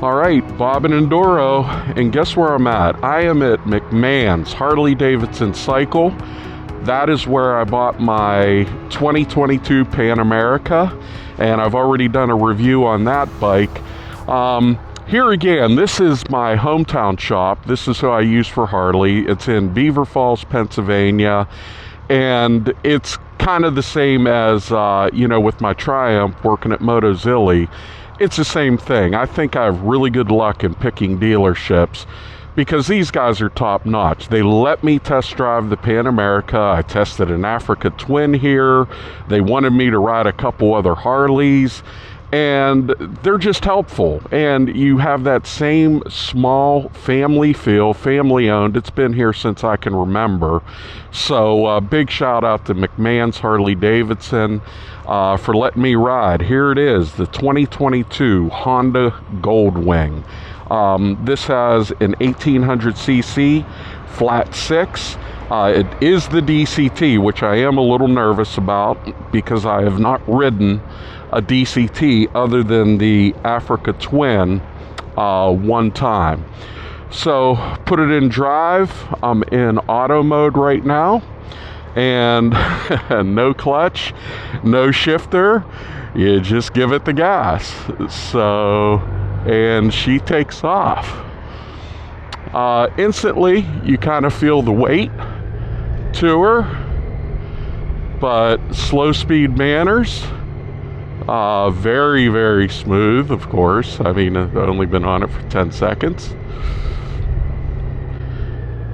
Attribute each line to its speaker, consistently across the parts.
Speaker 1: All right, BobinEnduro, and guess where I'm at? I am at McMahon's Harley Davidson Cycle. That is where I bought my 2022 PanAmerica, and I've already done a review on that bike. Here again, this is my hometown shop. This is who I use for Harley. It's in Beaver Falls, Pennsylvania, and it's kind of the same as, with my Triumph working at Motozilli. It's the same thing. I think I have really good luck in picking dealerships because these guys are top notch. They let me test drive the PanAmerica. I tested an Africa Twin here. They wanted me to ride a couple other Harleys, and they're just helpful. And you have that same small family feel, family owned. It's been here since I can remember. So big shout out to McMahon's Harley Davidson for letting me ride. Here it is, the 2022 Honda Goldwing. This has an 1800cc flat six. It is the DCT, which I am a little nervous about because I have not ridden a DCT other than the Africa Twin one time. So put it in drive. I'm in auto mode right now, and no clutch, no shifter. You just give it the gas. So, and she takes off. Instantly, you kind of feel the weight to her, but slow speed manners. Very, very smooth, of course. I mean, I've only been on it for 10 seconds.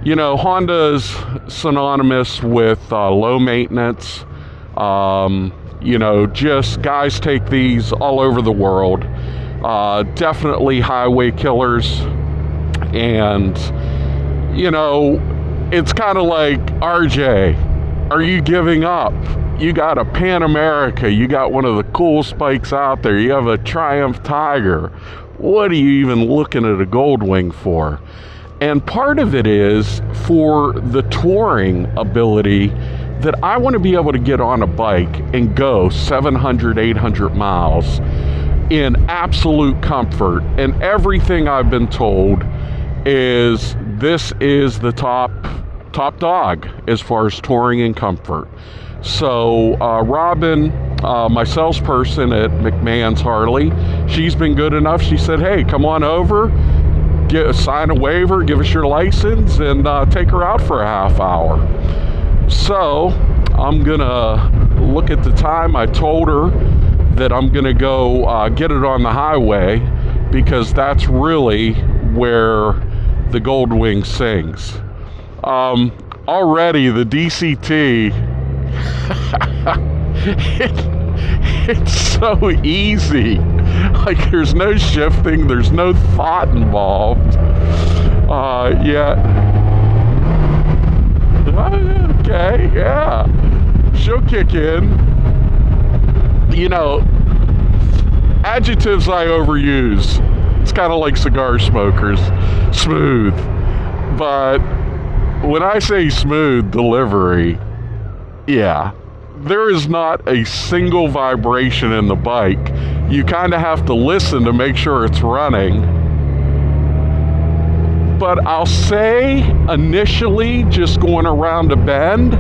Speaker 1: You know, Honda is synonymous with low maintenance. Just guys take these all over the world. Definitely highway killers. And, it's kind of like, RJ, are you giving up? You got a PanAmerica, you got one of the coolest bikes out there, you have a Triumph Tiger. What are you even looking at a Goldwing for? And part of it is for the touring ability that I want to be able to get on a bike and go 700, 800 miles in absolute comfort. And everything I've been told is this is the top dog as far as touring and comfort. So Robin, my salesperson at McMahon's Harley, she's been good enough. She said, hey, come on over, sign a waiver, give us your license, and take her out for a half hour. So I'm gonna look at the time. I told her that I'm gonna go get it on the highway because that's really where the Goldwing sings. Already the DCT, it's so easy. Like, there's no shifting, there's no thought involved. Okay, yeah, she'll kick in. Adjectives I overuse. It's kind of like cigar smokers. Smooth. But when I say smooth delivery, yeah, there is not a single vibration in the bike. You kind of have to listen to make sure it's running. But I'll say initially, just going around a bend,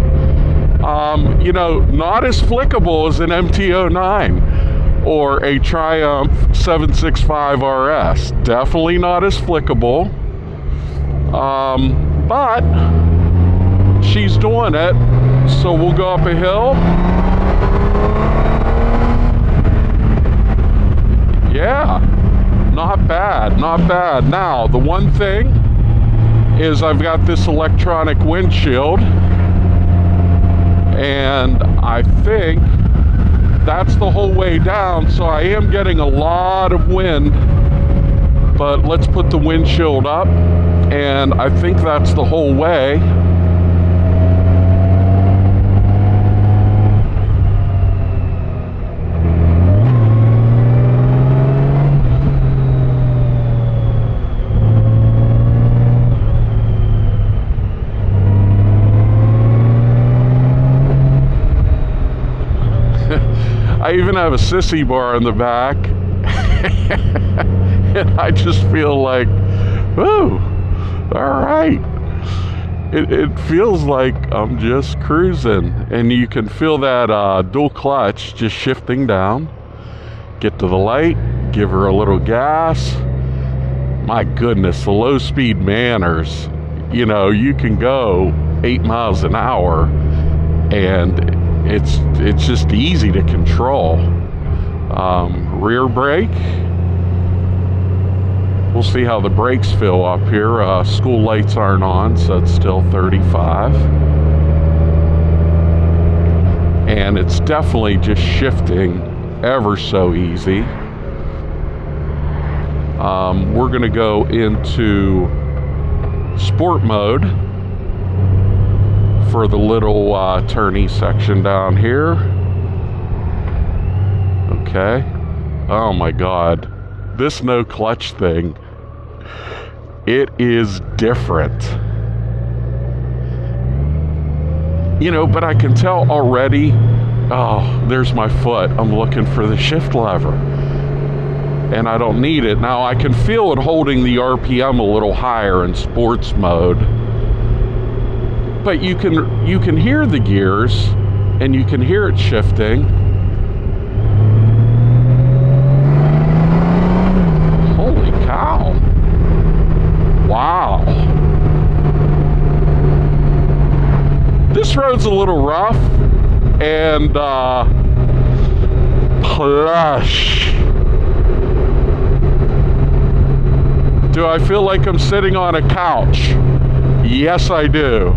Speaker 1: not as flickable as an MT-09 or a Triumph 765 RS. Definitely not as flickable. But she's doing it. So we'll go up a hill. Yeah, not bad, not bad. Now, the one thing is I've got this electronic windshield, and I think that's the whole way down, so I am getting a lot of wind, but let's put the windshield up, and I think that's the whole way. I even have a sissy bar in the back. And I just feel like, whoa, all right. It feels like I'm just cruising. And you can feel that dual clutch just shifting down. Get to the light, give her a little gas. My goodness, the low speed manners. You know, you can go 8 miles an hour and it's just easy to control. Rear brake. We'll see how the brakes feel up here. School lights aren't on, so it's still 35. And it's definitely just shifting ever so easy. We're going to go into sport mode for the little turny section down here. Okay. Oh my God. This no clutch thing, it is different. You know, but I can tell already, oh, there's my foot. I'm looking for the shift lever. And I don't need it. Now I can feel it holding the RPM a little higher in sports mode. But you can hear the gears and you can hear it shifting. Holy cow. Wow. This road's a little rough and plush. Do I feel like I'm sitting on a couch? Yes, I do.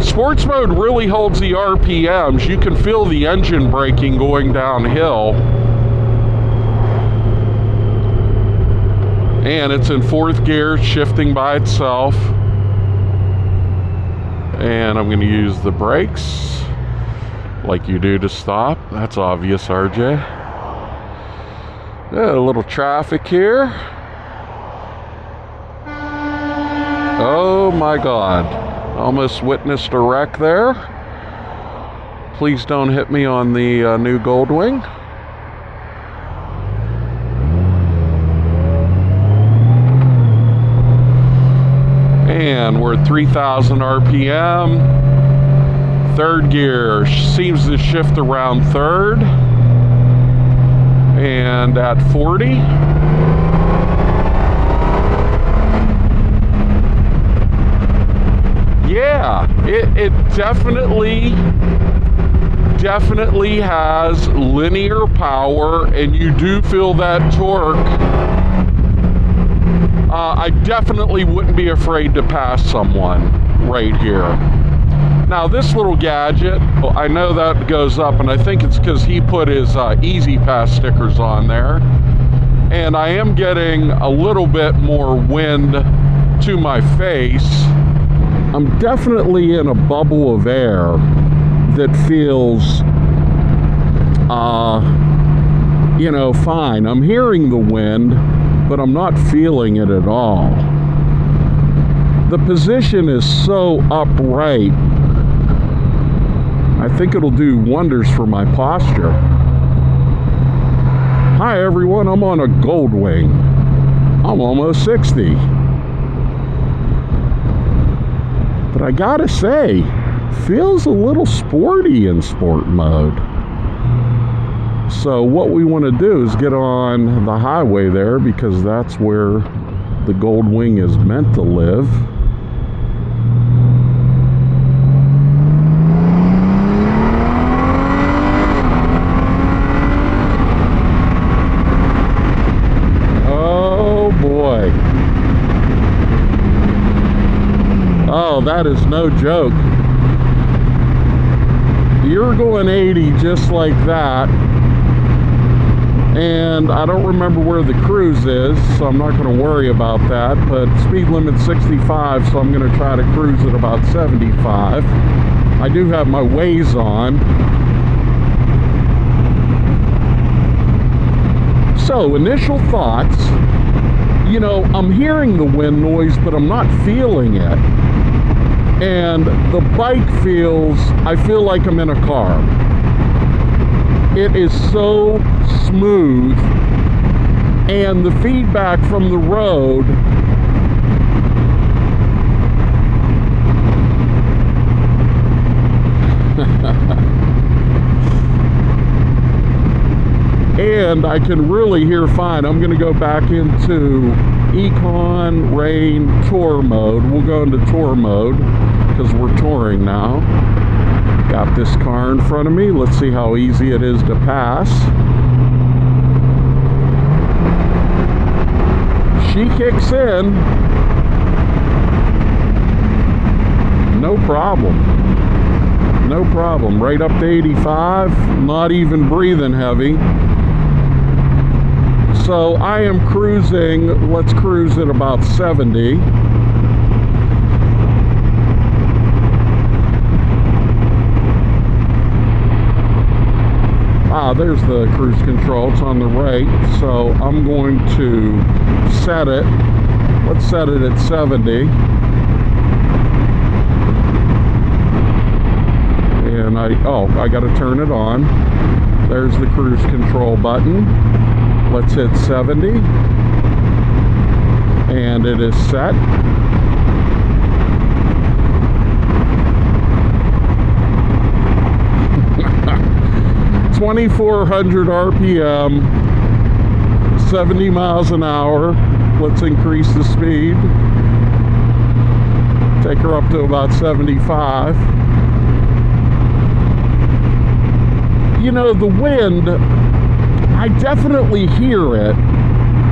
Speaker 1: Sports mode really holds the RPMs. You can feel the engine braking going downhill. And it's in 4th gear, shifting by itself. And I'm going to use the brakes like you do to stop. That's obvious, RJ. A little traffic here. Oh my God. Almost witnessed a wreck there. Please don't hit me on the new Goldwing. And we're at 3,000 RPM. 3rd gear seems to shift around 3rd. And at 40. Yeah, it definitely has linear power, and you do feel that torque. I definitely wouldn't be afraid to pass someone right here. Now this little gadget, I know that goes up, and I think it's because he put his Easy Pass stickers on there. And I am getting a little bit more wind to my face. I'm definitely in a bubble of air that feels, you know, fine. I'm hearing the wind, but I'm not feeling it at all. The position is so upright. I think it'll do wonders for my posture. Hi everyone, I'm on a Goldwing. I'm almost 60. But I gotta say, feels a little sporty in sport mode. So what we want to do is get on the highway there, because that's where the Goldwing is meant to live. Oh, that is no joke. You're going 80 just like that. And I don't remember where the cruise is, so I'm not going to worry about that. But speed limit 65, so I'm going to try to cruise at about 75. I do have my Waze on. So, initial thoughts. You know, I'm hearing the wind noise, but I'm not feeling it. And the bike feels, I feel like I'm in a car. It is so smooth, and the feedback from the road and I can really hear fine. I'm going to go back into Econ, Rain, Tour mode. We'll go into Tour mode because we're touring now. Got this car in front of me. Let's see how easy it is to pass. She kicks in. No problem. No problem. Right up to 85. Not even breathing heavy. So I am cruising, let's cruise at about 70. There's the cruise control, it's on the right. So I'm going to set it, let's set it at 70. And I gotta turn it on. There's the cruise control button. Let's hit 70, and it is set. (2400 RPM, 70 miles an hour. Let's increase the speed. Take her up to about 75. You know, the wind, I definitely hear it,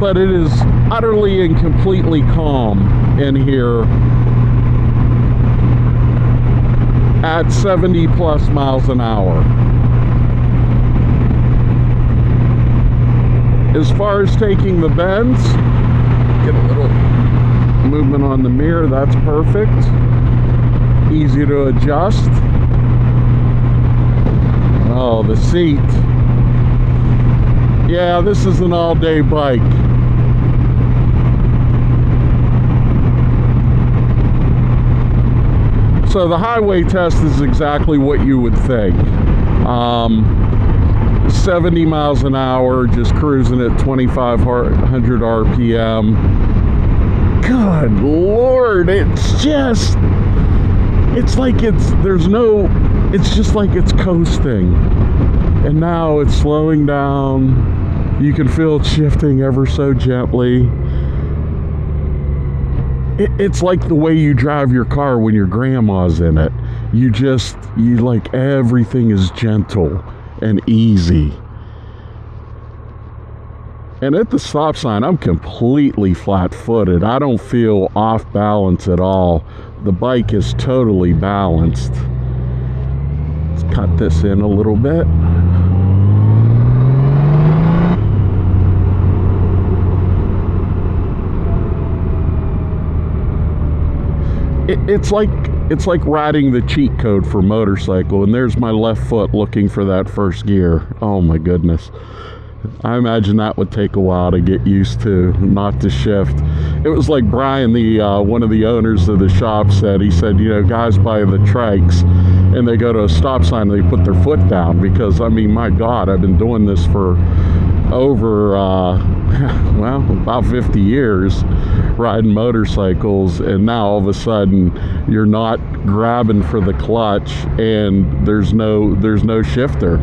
Speaker 1: but it is utterly and completely calm in here at 70 plus miles an hour. As far as taking the bends, get a little movement on the mirror, that's perfect. Easy to adjust. Oh, the seat. Yeah, this is an all-day bike. So the highway test is exactly what you would think. 70 miles an hour, just cruising at 2,500 RPM. Good Lord, it's just, it's like it's just like it's coasting. And now it's slowing down. You can feel it shifting ever so gently. It's like the way you drive your car when your grandma's in it. You like, everything is gentle and easy. And at the stop sign, I'm completely flat-footed. I don't feel off balance at all. The bike is totally balanced. Let's cut this in a little bit. It's like riding the cheat code for motorcycle, and there's my left foot looking for that first gear. Oh my goodness. I imagine that would take a while to get used to, not to shift. It was like Brian, the one of the owners of the shop, said. He said, you know, guys by the trikes and they go to a stop sign and they put their foot down, because, I mean, my God, I've been doing this for over well, about 50 years riding motorcycles, and now all of a sudden you're not grabbing for the clutch and there's no shifter.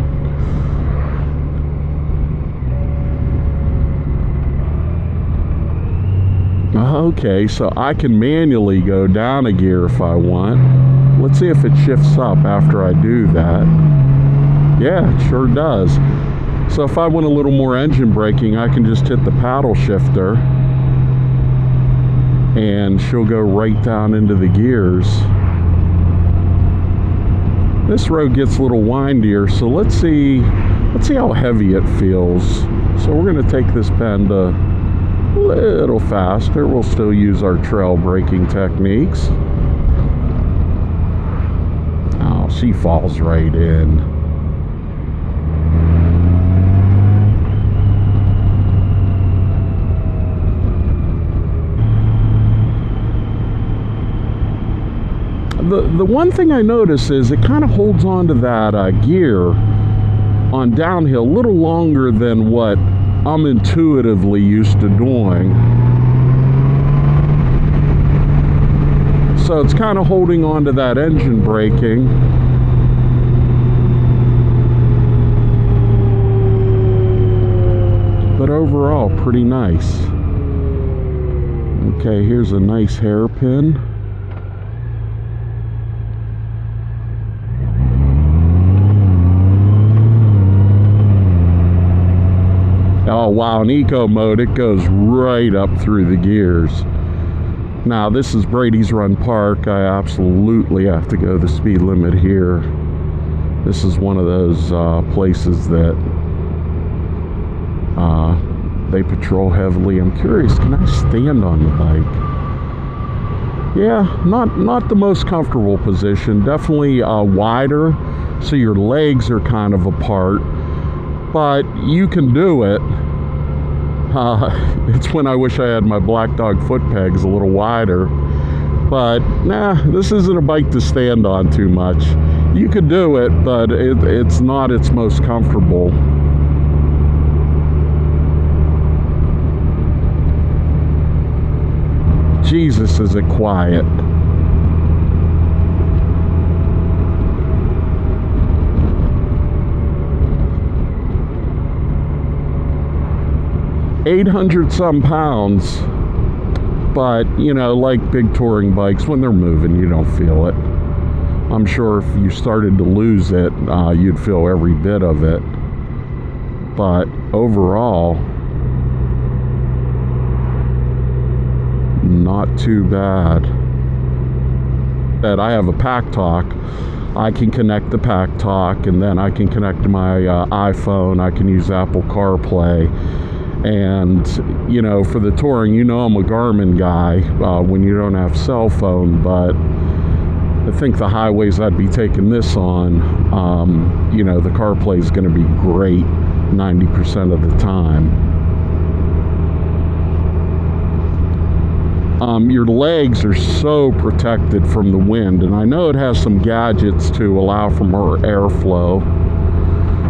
Speaker 1: Okay, so I can manually go down a gear if I want. Let's see if it shifts up after I do that. Yeah, it sure does. So if I want a little more engine braking, I can just hit the paddle shifter and she'll go right down into the gears. This road gets a little windier, so let's see how heavy it feels. So we're going to take this bend a little faster. We'll still use our trail braking techniques. Oh, she falls right in. The one thing I notice is it kind of holds on to that gear on downhill, a little longer than what I'm intuitively used to doing. So it's kind of holding on to that engine braking. But overall, pretty nice. Okay, here's a nice hairpin. Oh wow, in eco mode it goes right up through the gears. Now this is Brady's Run Park. I absolutely have to go the speed limit here. This is one of those places that they patrol heavily. I'm curious, can I stand on the bike? Yeah, not the most comfortable position. Definitely wider, so your legs are kind of apart. But you can do it. It's when I wish I had my Black Dog foot pegs a little wider. But nah, this isn't a bike to stand on too much. You could do it, but it's not its most comfortable. Jesus, is it quiet. $800-some pounds, but you know, like big touring bikes, when they're moving, you don't feel it. I'm sure if you started to lose it, you'd feel every bit of it. But overall, not too bad. That I have a Pack Talk. I can connect the Pack Talk, and then I can connect to my iPhone. I can use Apple CarPlay. And you know, for the touring, you know, I'm a Garmin guy when you don't have cell phone, but I think the highways I'd be taking this on, you know, the CarPlay is going to be great 90% of the time. Your legs are so protected from the wind, and I know it has some gadgets to allow for more airflow.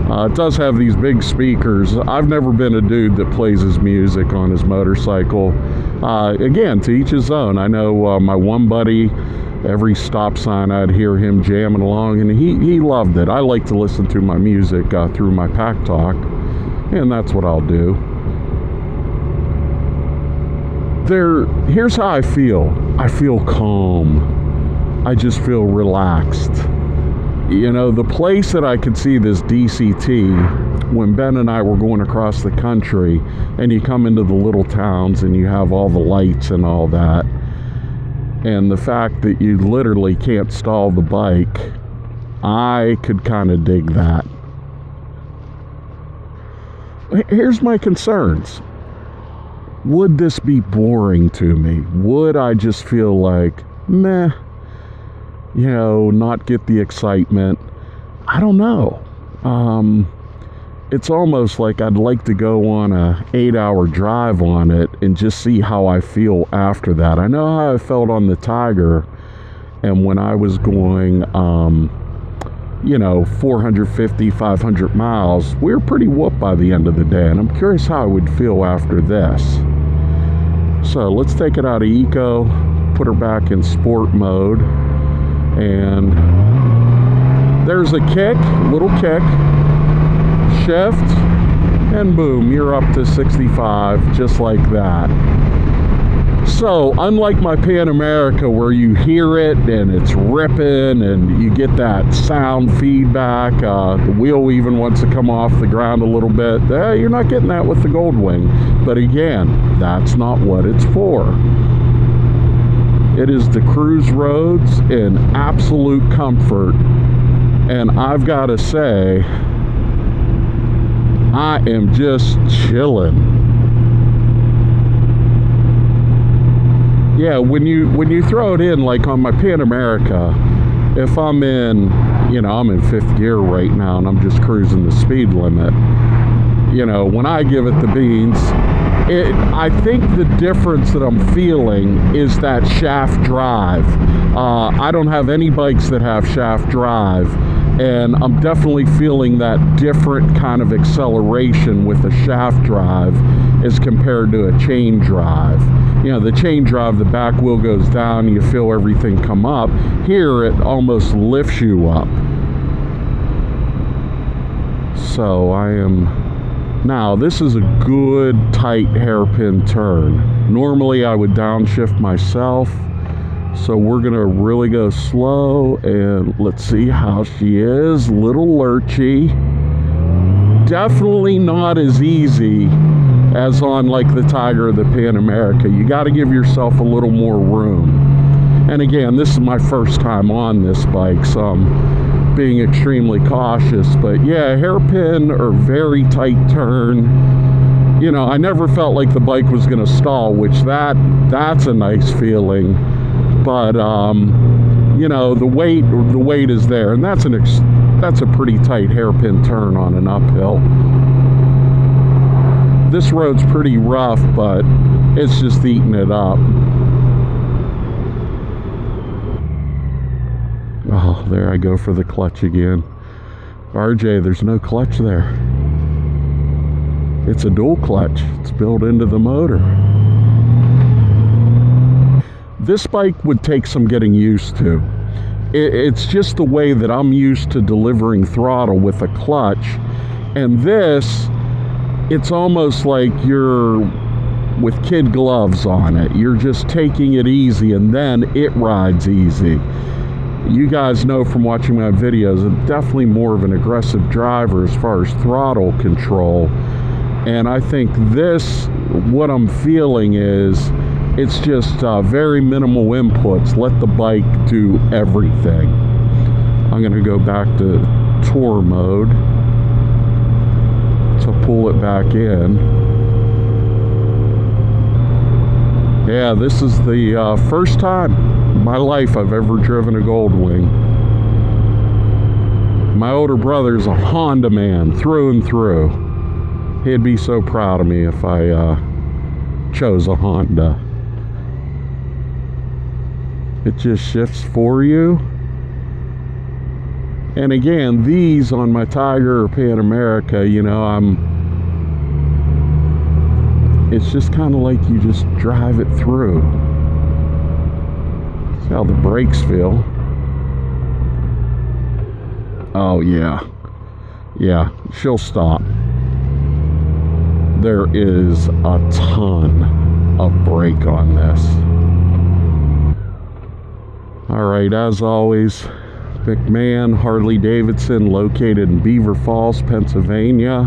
Speaker 1: It does have these big speakers. I've never been a dude that plays his music on his motorcycle. Again, to each his own. I know my one buddy, every stop sign I'd hear him jamming along, and he loved it. I like to listen to my music through my Pack Talk, and that's what I'll do. Here's how I feel. I feel calm. I just feel relaxed. You know, the place that I could see this DCT, when Ben and I were going across the country, and you come into the little towns and you have all the lights and all that, and the fact that you literally can't stall the bike, I could kind of dig that. Here's my concerns. Would this be boring to me? Would I just feel like, meh, you know, not get the excitement? I don't know. It's almost like I'd like to go on a 8-hour drive on it and just see how I feel after that. I know how I felt on the Tiger, and when I was going, you know, 450, 500 miles, we were pretty whooped by the end of the day, and I'm curious how I would feel after this. So let's take it out of eco, put her back in sport mode, and there's a kick, little kick, shift, and boom, you're up to 65, just like that. So unlike my PanAmerica, where you hear it and it's ripping and you get that sound feedback, the wheel even wants to come off the ground a little bit, you're not getting that with the Goldwing. But again, that's not what it's for. It is to cruise roads in absolute comfort, and I've got to say, I am just chilling. Yeah, when you throw it in, like on my PanAmerica, if I'm in, you know, I'm in 5th gear right now and I'm just cruising the speed limit, you know, when I give it the beans, I think the difference that I'm feeling is that shaft drive. I don't have any bikes that have shaft drive, And I'm definitely feeling that different kind of acceleration with a shaft drive as compared to a chain drive. You know, the chain drive, the back wheel goes down, you feel everything come up. Here, it almost lifts you up. So now this is a good tight hairpin turn. Normally I would downshift myself. So we're gonna really go slow, and let's see how she is. Little lurchy. Definitely not as easy as on like the Tiger or the PanAmerica. You got to give yourself a little more room. And again, this is my first time on this bike, so I'm being extremely cautious. But yeah, hairpin or very tight turn. You know, I never felt like the bike was gonna stall, which that's a nice feeling. But you know, the weight is there, and that's a pretty tight hairpin turn on an uphill. This road's pretty rough, but it's just eating it up. Oh, there I go for the clutch again. RJ, there's no clutch there. It's a dual clutch. It's built into the motor. This bike would take some getting used to. It's just the way that I'm used to delivering throttle with a clutch. And this, it's almost like you're with kid gloves on it. You're just taking it easy, and then it rides easy. You guys know from watching my videos, I'm definitely more of an aggressive driver as far as throttle control. And I think this, what I'm feeling is, it's just very minimal inputs. Let the bike do everything. I'm gonna go back to tour mode to pull it back in. Yeah, this is the first time in my life I've ever driven a Goldwing. My older brother's a Honda man through and through. He'd be so proud of me if I chose a Honda. It just shifts for you. And again, these on my Tiger or PanAmerica, you know, it's just kind of like you just drive it through. See how the brakes feel. Oh yeah. Yeah, she'll stop. There is a ton of brake on this. Alright, as always, McMahon Harley Davidson, located in Beaver Falls, Pennsylvania.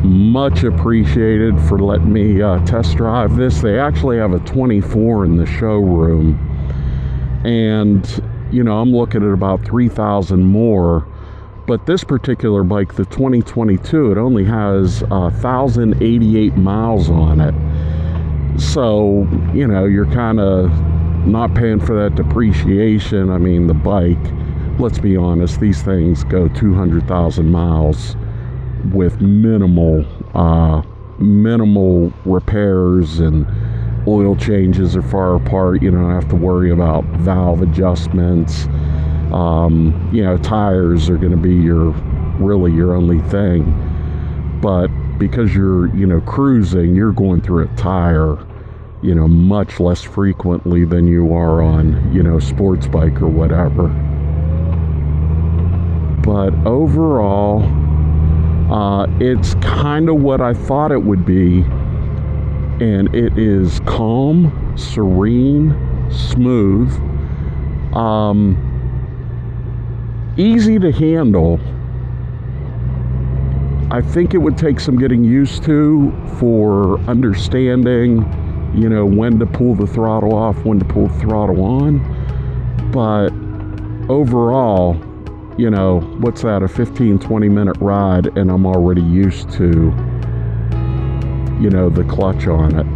Speaker 1: Much appreciated for letting me test drive this. They actually have a 24 in the showroom. And, you know, I'm looking at about 3,000 more. But this particular bike, the 2022, it only has 1,088 miles on it. So, you know, you're kind of not paying for that depreciation. I mean, the bike, let's be honest, these things go 200,000 miles with minimal repairs, and oil changes are far apart. You don't have to worry about valve adjustments. You know, tires are going to be really your only thing. But because you're, you know, cruising, you're going through a tire, you know, much less frequently than you are on, you know, sports bike or whatever. But overall, it's kind of what I thought it would be, and it is calm, serene, smooth, easy to handle. I think it would take some getting used to for understanding, you know, when to pull the throttle off, when to pull the throttle on. But overall, you know, what's that, a 15-20 minute ride, and I'm already used to, you know, the clutch on it.